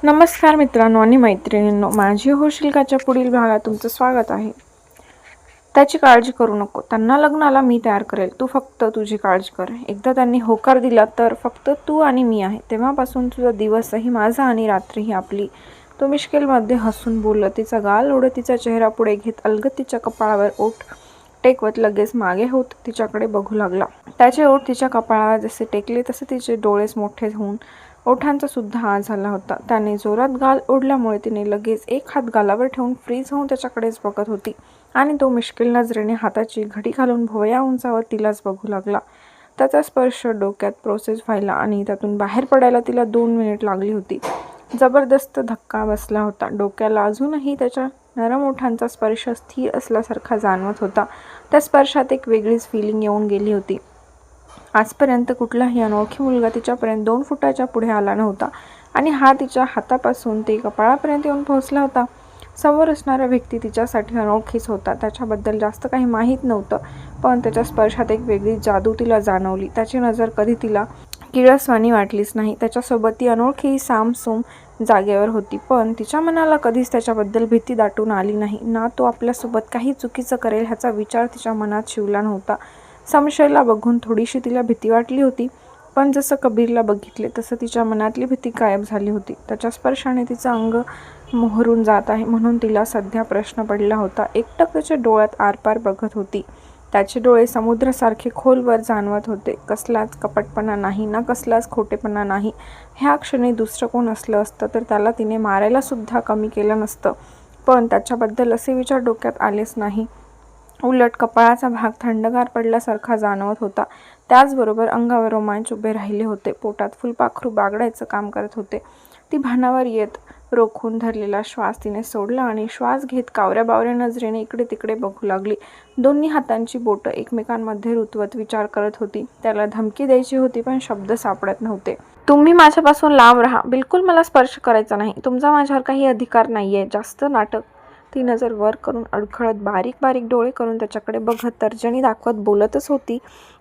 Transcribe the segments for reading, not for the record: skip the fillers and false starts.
नमस्कार मित्रांनो आणि मैत्रिणींनो, माझी होशीलकाच्या पुढील भागात तुमचं स्वागत आहे. त्याची काळजी करू नको, त्यांना लग्नाला मी तयार करेल, तू फक्त तुझी काळजी कर. एकदा त्यांनी होकार दिला तर फक्त तू आणि मी आहे. तेव्हापासून तुझा दिवसही माझा आणि रात्रीही आपली. तो मिश्किलमध्ये हसून बोलला. तिचा गाल ओढत तिचा चेहरा पुढे घेत अलगद तिच्या कपाळावर ओठ टेकवत लगेच मागे होत तिच्याकडे बघू लागला. त्याचे ओठ तिच्या कपाळावर जसे टेकले तसे तिचे डोळेच मोठे होऊन ओठांचा सुद्धा आत झाला होता. त्याने जोरात गाल ओढल्यामुळे तिने लगेच एक हात गालावर ठेवून फ्रीज होऊन त्याच्याकडेच बघत होती आणि तो मिश्किल नजरेने हाताची घडी घालून भुवया उंचावर तिलाच बघू लागला. त्याचा स्पर्श डोक्यात प्रोसेस व्हायला आणि त्यातून बाहेर पडायला तिला 2 मिनिट लागली होती. जबरदस्त धक्का बसला होता. डोक्याला अजूनही त्याच्या नरम ओठांचा स्पर्श स्थिर असल्यासारखा जाणवत होता. त्या स्पर्शात एक वेगळीच फिलिंग येऊन गेली होती. आजपर्यंत कुठलाही अनोळखी मुलगा तिच्यापर्यंत 2 फुटाच्या पुढे आला नव्हता आणि हा तिच्या हातापासून ते कपाळापर्यंत येऊन पोहोचला होता. समोर असणारा व्यक्ती तिच्यासाठी अनोळखीच होता. त्याच्याबद्दल जास्त काही माहीत नव्हतं, पण त्याच्या स्पर्शात एक वेगळी जादू तिला जाणवली. त्याची नजर कधी तिला किळसवाणी वाटलीच नाही. त्याच्यासोबत ती अनोळखी सामसूम जागेवर होती, पण तिच्या मनाला कधीच त्याच्याबद्दल भीती दाटून आली नाही ना. तो आपल्यासोबत काही चुकीचं करेल ह्याचा विचार तिच्या मनात शिवला नव्हता. समशयला बघून थोडीशी तिला भीती वाटली होती, पण जसं कबीरला बघितले तसं तिच्या मनातली भीती गायब झाली होती. त्याच्या स्पर्शाने तिचं अंग मोहरून जात आहे म्हणून तिला सध्या प्रश्न पडला होता. एकटक त्याच्या डोळ्यात आरपार बघत होती. त्याचे डोळे समुद्रासारखे खोलवर जाणवत होते. कसलाच कपटपणा नाही ना कसलाच खोटेपणा नाही. ह्या क्षणी दुसरं कोण असलं असतं तर त्याला तिने मारायला सुद्धा कमी केलं नसतं, पण त्याच्याबद्दल असे विचार डोक्यात आलेच नाही. उलट कपाळाचा भाग थंडगार पडल्यासारखा जाणवत होता. त्याचबरोबर अंगावर रोमांच उभे राहिले होते. पोटात फुलपाखरू बागडायचं काम करत होते. ती भानावर येत रोखून धरलेला श्वास तिने सोडला आणि श्वास घेत कावऱ्या बावऱ्या नजरेने इकडे तिकडे बघू लागली. दोन्ही हातांची बोटं एकमेकांमध्ये रुतवत विचार करत होती. त्याला धमकी द्यायची होती, पण शब्द सापडत नव्हते. तुम्ही माझ्यापासून लांब राहा, बिलकुल मला स्पर्श करायचा नाही, तुमचा माझ्यावर काही अधिकार नाहीये. जास्त नाटक. ती नजर वर करून अडखळत बारीक बारीक डोळे करून त्याच्याकडे बघत तर्जनी दाखवत बोलतच होती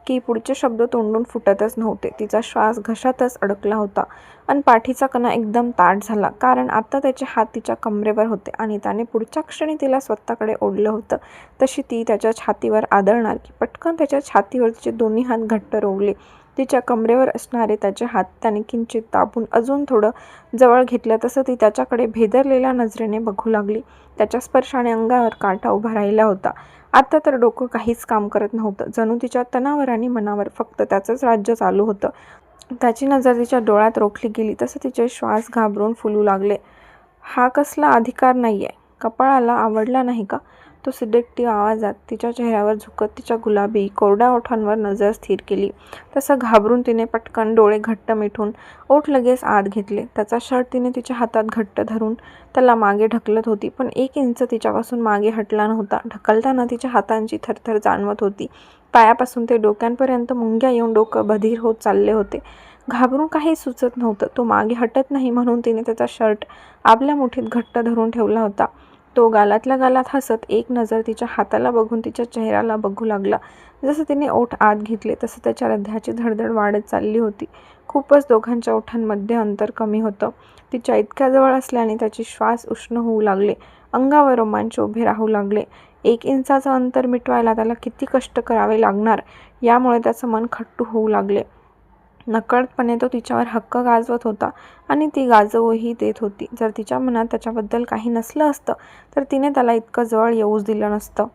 की पुढचे शब्द तोंडून फुटतच नव्हते. तिचा श्वास घशातच अडकला होता आणि पाठीचा कणा एकदम ताठ झाला, कारण आता त्याचे हात तिच्या कमरेवर होते आणि त्याने पुढच्या क्षणी तिला स्वतःकडे ओढलं होतं. तशी ती त्याच्या छातीवर आदळणार की पटकन त्याच्या छातीवर तिचे दोन्ही हात घट्ट रोवले. तिच्या कमरेवर असणारे त्याचे हात त्याने किंचित दाबून अजून थोडं जवळ घेतलं. तसं ती त्याच्याकडे भेदरलेल्या नजरेने बघू लागली. त्याच्या स्पर्शाने अंगावर काटा उभा राहिला होता. आता तर डोकं काहीच काम करत नव्हतं. जणू तिच्या तनावर आणि मनावर फक्त त्याचंच राज्य चालू होतं. त्याची नजर तिच्या डोळ्यात रोखली गेली तसं तिचे श्वास घाबरून फुलू लागले. हा कसला अधिकार नाहीये? कपाळाला आवडला नाही का? तो सिलेक्टिव्ह आवाजात तिच्या चेहऱ्यावर झुकत तिच्या गुलाबी कोरड्या ओठांवर नजर स्थिर केली. तसं घाबरून तिने पटकन डोळे घट्ट मिटून ओठ लगेच आत घेतले. त्याचा शर्ट तिने तिच्या हातात घट्ट धरून त्याला मागे ढकलत होती, पण 1 इंच तिच्यापासून मागे हटला नव्हता. ढकलताना तिच्या हातांची थरथर जाणवत होती. पायापासून ते डोक्यांपर्यंत मुंग्या येऊन डोकं बधीर होत चालले होते. घाबरून काही सुचत नव्हतं. तो मागे हटत नाही म्हणून तिने त्याचा शर्ट आपल्या मुठीत घट्ट धरून ठेवला होता. तो गालातल्या गालात हसत एक नजर तिच्या हाताला बघून तिच्या चेहऱ्याला बघू लागला. जसं तिने ओठ आत घेतले तसं त्याच्या हृदयाची धडधड वाढत चालली होती. खूपच दोघांच्या ओठांमध्ये अंतर कमी होतं. तिच्या इतक्या जवळ असल्याने त्याचे श्वास उष्ण होऊ लागले. अंगावर रोमांच उभे राहू लागले. 1 इंचाचं अंतर मिटवायला त्याला किती कष्ट करावे लागणार यामुळे त्याचं मन खट्टू होऊ लागले. नकळतपणे तो तिच्यावर हक्क गाजवत होता आणि ती गाजवही देत होती. जर तिच्या मनात त्याच्याबद्दल काही नसलं असतं तर तिने त्याला इतकं जवळ येऊच दिलं नसतं.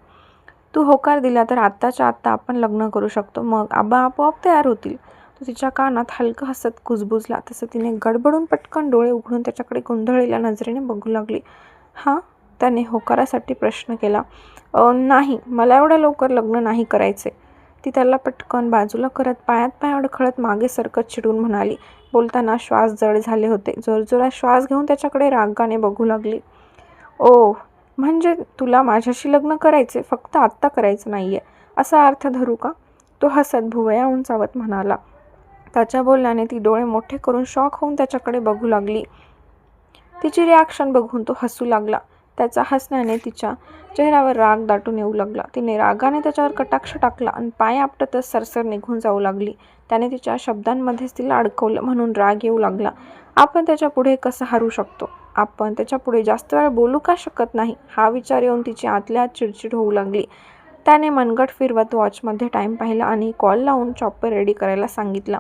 तू होकार दिला तर आत्ताच्या आत्ता आपण लग्न करू शकतो, मग आबा आपोआप तयार होतील. तो तिच्या कानात हलकं हसत कुजबुजला. तसं तिने गडबडून पटकन डोळे उघडून त्याच्याकडे गोंधळलेल्या नजरेने बघू लागली. हां, त्याने होकारासाठी प्रश्न केला. नाही, मला एवढ्या लवकर लग्न नाही करायचे. ती त्याला पटकन बाजूला करत पायात पाय अडखळत मागे सरकत चिडून म्हणाली. बोलताना श्वास जड झाले होते. जोरजोरात श्वास घेऊन त्याच्याकडे रागाने बघू लागली. ओ, म्हणजे तुला माझ्याशी लग्न करायचे, फक्त आत्ता करायचं नाहीये असा अर्थ धरू का? तो हसत भुवया उंचावत म्हणाला. त्याच्या बोलण्याने ती डोळे मोठे करून शॉक होऊन त्याच्याकडे बघू लागली. तिची रिॲक्शन बघून तो हसू लागला. त्याचा हसण्याने तिच्या चेहऱ्यावर राग दाटून येऊ लागला. तिने रागाने त्याच्यावर कटाक्ष टाकला आणि पाय आपटतच सरसर निघून जाऊ लागली. त्याने तिच्या शब्दांमध्येच तिला अडकवलं म्हणून राग येऊ लागला. आपण त्याच्या पुढे कसं हरू शकतो? आपण त्याच्या पुढे जास्त वेळ बोलू का शकत नाही? हा विचार येऊन तिची आतल्या आत चिडचिड होऊ लागली. त्याने मनगट फिरवत वॉचमध्ये टाईम पाहिला आणि कॉल लावून चॉपर रेडी करायला सांगितला.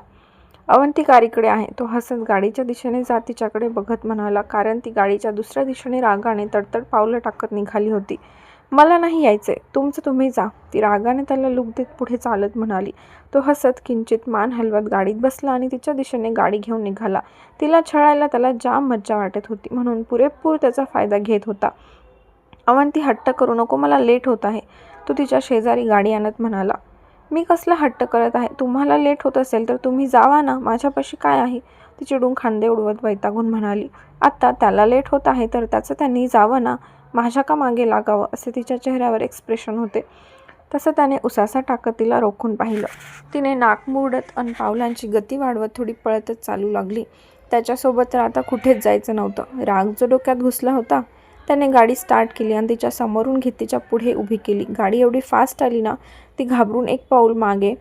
अवंती गाडीकडे आहे. तो हसत गाडीच्या दिशेने जात तिच्याकडे बघत म्हणाला, कारण ती गाडीच्या दुसऱ्या दिशेने रागाने तडतड पावलं टाकत निघाली होती. मला नाही यायचंय, तुमचं तुम्ही जा, ती रागाने त्याला लूक देत पुढे चालत म्हणाली. तो हसत किंचित मान हलवत गाडीत बसला आणि तिच्या दिशेने गाडी घेऊन निघाला. तिला छळायला त्याला जाम मज्जा वाटत होती म्हणून पुरेपूर त्याचा फायदा घेत होता. अवंती, हट्ट करू नको, मला लेट होत आहे, तो तिच्या शेजारी गाडी आणत म्हणाला. मी कसला हट्ट करत आहे? तुम्हाला लेट होत असेल तर तुम्ही जावा ना, माझ्यापाशी काय आहे? ती चिडून खांदे उडवत वैतागून म्हणाली. आता त्याला लेट होत आहे तर त्याचं त्यांनी जावं ना, माझ्या का मागे लागावं असे तिच्या चेहऱ्यावर एक्सप्रेशन होते. तसं त्याने उसासा टाकत तिला रोखून पाहिलं. तिने नाक मुरडत अन पावलांची गती वाढवत थोडी पळतच चालू लागली. त्याच्यासोबत तर आता कुठेच जायचं नव्हतं. राग जो डोक्यात घुसला होता त्याने गाडी स्टार्ट केली आणि तिच्या समोरून घेत तिच्या पुढे उभी केली. गाडी एवढी फास्ट आली ना, ती घाबरून एक पाऊल मागे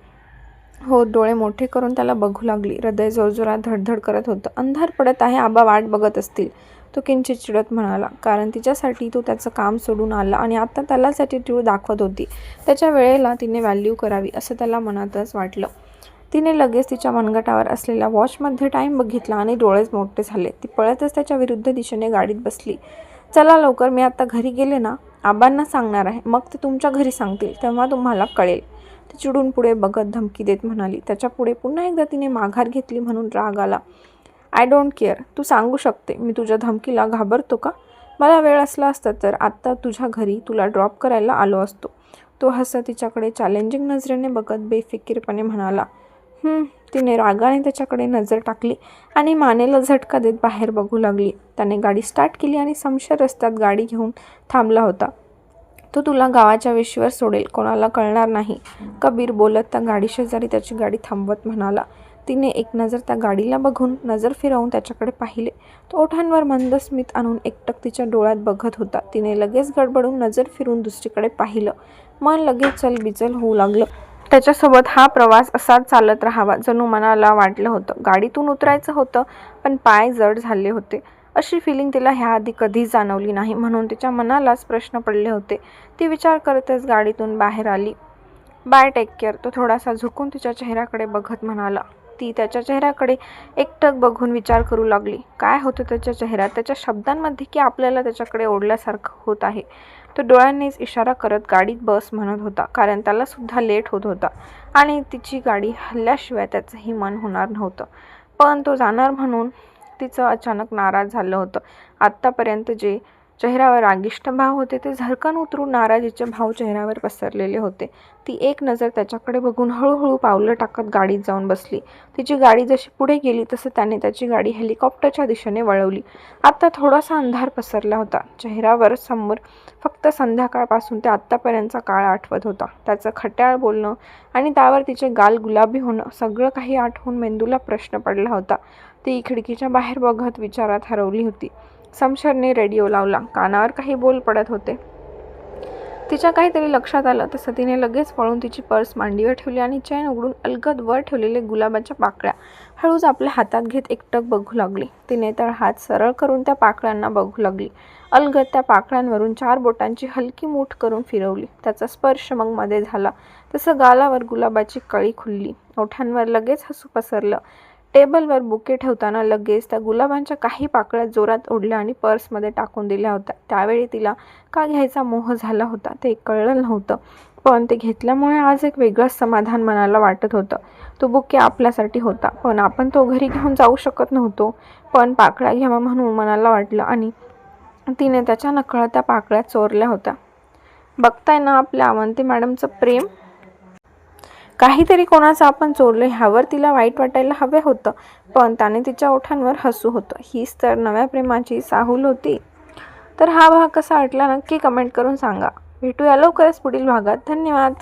हो डोळे मोठे करून त्याला बघू लागली. हृदय जोरजोरात धडधड करत होतं. अंधार पडत आहे, आबा वाट बघत असतील, तो किंचित चिडत म्हणाला, कारण तिच्यासाठी तो त्याचं काम सोडून आला आणि आता त्यालाच ॲटिट्यूड दाखवत होती. त्याच्या वेळेला तिने व्हॅल्यू करावी असं त्याला मनातच वाटलं. तिने लगेच तिच्या मनगटावर असलेल्या वॉचमध्ये टाईम बघितला आणि डोळेच मोठे झाले. ती पळतच त्याच्या विरुद्ध दिशेने गाडीत बसली. चला लवकर, मी आता घरी गेले ना आबांना सांगणार आहे, मग ते तुमच्या घरी सांगतील, तेव्हा तुम्हाला कळेल, ती चिडून पुढे बघत धमकी देत म्हणाली. त्याच्या पुढे पुन्हा एकदा तिने माघार घेतली म्हणून राग आला. आय डोंट केअर, तू सांगू शकते, मी तुझ्या धमकीला घाबरतो का? मला वेळ असला असता तर आत्ता तुझ्या घरी तुला ड्रॉप करायला आलो असतो, तो हसत तिच्याकडे चॅलेंजिंग नजरेने बघत बेफिकीरपणे म्हणाला. तिने रागाने त्याच्याकडे नजर टाकली आणि मानेला झटका देत बाहेर बघू लागली. त्याने गाडी स्टार्ट केली आणि समशेर रस्त्यात गाडी घेऊन थांबला होता. तो तुला गावाच्या वेशीवर सोडेल, कोणाला कळणार नाही, कबीर बोलत त्या गाडी शेजारी त्याची गाडी थांबवत म्हणाला. तिने एक नजर त्या गाडीला बघून नजर फिरवून त्याच्याकडे पाहिले. तो ओठांवर मंद स्मित आणून एकटक तिच्या डोळ्यात बघत होता. तिने लगेच गडबडून नजर फिरून दुसरीकडे पाहिलं. मन लगेच चलबिचल होऊ लागलं. त्याच्यासोबत हा प्रवास असाच चालत राहावा जणू मनाला वाटलं होतं. गाडीतून उतरायचं होतं पण पाय जड झाले होते. अशी फिलिंग तिला ह्याआधी कधीच जाणवली नाही म्हणून तिच्या मनालाच प्रश्न पडले होते. ती विचार करतच गाडीतून बाहेर आली. बाय, टेक केअर, तो थोडासा झुकून तिच्या चेहऱ्याकडे बघत म्हणाला. ती त्याच्या चेहऱ्याकडे एकटक बघून विचार करू लागली. काय होतं त्याच्या चेहऱ्यात, त्याच्या शब्दांमध्ये, की आपल्याला त्याच्याकडे ओढल्यासारखं होत आहे. तो डोळ्यांनीच इशारा करत गाडीत बस म्हणत होता, कारण त्याला सुद्धा लेट होत होता आणि तिची गाडी हल्ल्याशिवाय त्याचंही मन होणार नव्हतं. पण तो जाणार म्हणून तिचं अचानक नाराज झालं होतं. आत्तापर्यंत जे चेहऱ्यावर रागिष्ट भाव होते ते झरकन उतरून नाराजीचे भाव चेहऱ्यावर पसरलेले होते. ती एक नजर त्याच्याकडे बघून हळूहळू पावलं टाकत गाडीत जाऊन बसली. तिची गाडी जशी पुढे गेली तसं त्याने त्याची गाडी हेलिकॉप्टरच्या दिशेने वळवली. आता थोडासा अंधार पसरला होता. चेहऱ्यावर समोर फक्त संध्याकाळपासून ते आत्तापर्यंतचा काळ आठवत होता. त्याचं खट्याळ बोलणं आणि त्यावर तिचे गाल गुलाबी होणं, सगळं काही आठवून मेंदूला प्रश्न पडला होता. ती खिडकीच्या बाहेर बघत विचारात हरवली होती. समशेरने रेडिओ लावला. कानावर काही बोल पडत होते. तिच्या काहीतरी लक्षात आलं तसं तिने लगेच पळून तिची पर्स मांडीवर ठेवली आणि चैन उघडून अलगद वर ठेवलेले गुलाबाच्या पाकळ्या हळूच आपल्या हातात घेत एकटक बघू लागली. तिने तर हात सरळ करून त्या पाकळ्यांना बघू लागली. अलगद त्या पाकळ्यांवरून 4 बोटांची हलकी मूठ करून फिरवली. त्याचा स्पर्श मग मध्ये झाला तसं गालावर गुलाबाची कळी खुलली. ओठांवर लगेच हसू पसरलं. टेबलवर बुके ठेवताना लगेच त्या गुलाबांच्या काही पाकळ्या जोरात ओढल्या आणि पर्समध्ये टाकून दिल्या होत्या. त्यावेळी तिला का घ्यायचा मोह झाला होता ते कळलं नव्हतं, पण ते घेतल्यामुळे आज एक वेगळंच समाधान मनाला वाटत होतं. तो बुके आपल्यासाठी होता, पण आपण तो घरी घेऊन जाऊ शकत नव्हतो. पण पाकळ्या घ्यावा म्हणून मनाला वाटलं आणि तिने त्याच्या नकळत त्या पाकळ्या चोरल्या होत्या. बघताय ना आपल्या अवंती मॅडमचं प्रेम, काहीतरी कोणाचं आपण चोरलं ह्यावर तिला वाईट वाटायला हवे होतं, पण त्याने तिच्या ओठांवर हसू होतं. हीच तर नव्या प्रेमाची चाहूल होती. तर हा भाग कसा वाटला नक्की कमेंट करून सांगा. भेटूया लवकरच पुढील भागात. धन्यवाद.